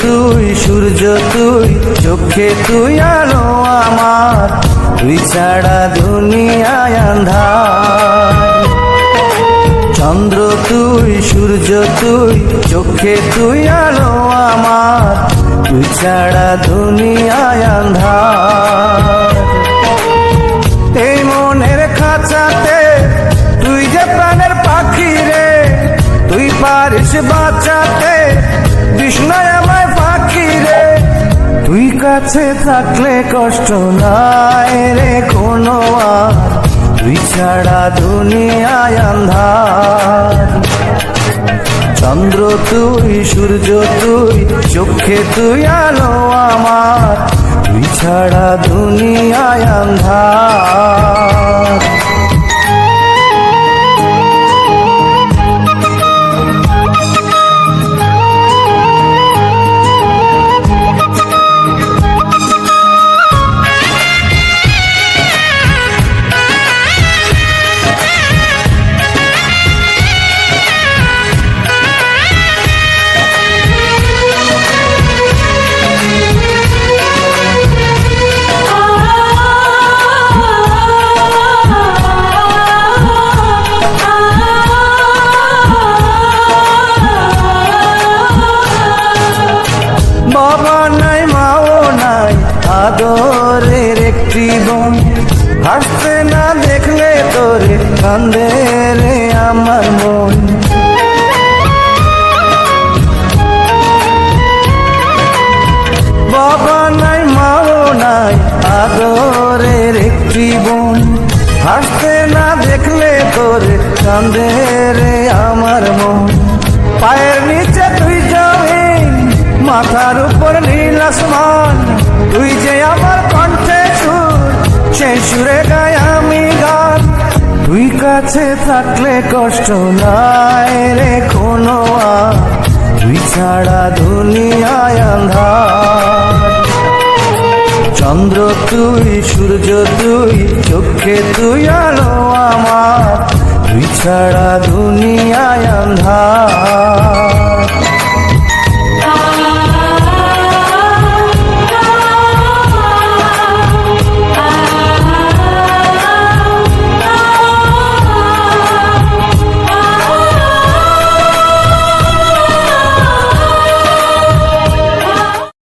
তুই, সূর্য তুই, চোখে তুই আলো আমার, তুই ছাড়া দুনিয়ায় আন্ধার। চন্দ্র তুই, সূর্য তুই, চোখে তুই আলো আমার, তুই ছাড়া দুনিয়ায় আন্ধার। এই মনের খাঁচাতে তুই যে প্রাণের পাখি রে, তুই পারিস বাঁচাতে বিষ্ণায় আমায় পাখি রে। তুই কাছে থাকলে কষ্ট নাই রে কোনো আর, তুই ছাড়া দুনিয়ায় আন্ধার। চন্দ্র তুই, সূর্য তুই, চোখে তুই আলো আমার, তুই ছাড়া দুনিয়ায় আন্ধার। বাবা নাই, মাও নাই, আদরের একটি বোন, হাসতে না দেখলে তোরে কান্দে রে আমার মন। বাবা নাই, মাও নাই, আদরের একটি বোন, হাসতে না দেখলে তোরে কান্দে রে আমার মন। পায়ের নিচে তুই জমিন, মাথার উপর নীল আসমান, তুই যে আমার কণ্ঠে সুর, সেই সুরে গাই আমি গান। তুই কাছে থাকলে কষ্ট নাই রে কোনো আর, তুই ছাড়া দুনিয়ায় আন্ধার। চন্দ্র তুই, সূর্য তুই, চোখে তুই আলো আমার, তুই ছাড়া দুনিয়ায় আন্ধার।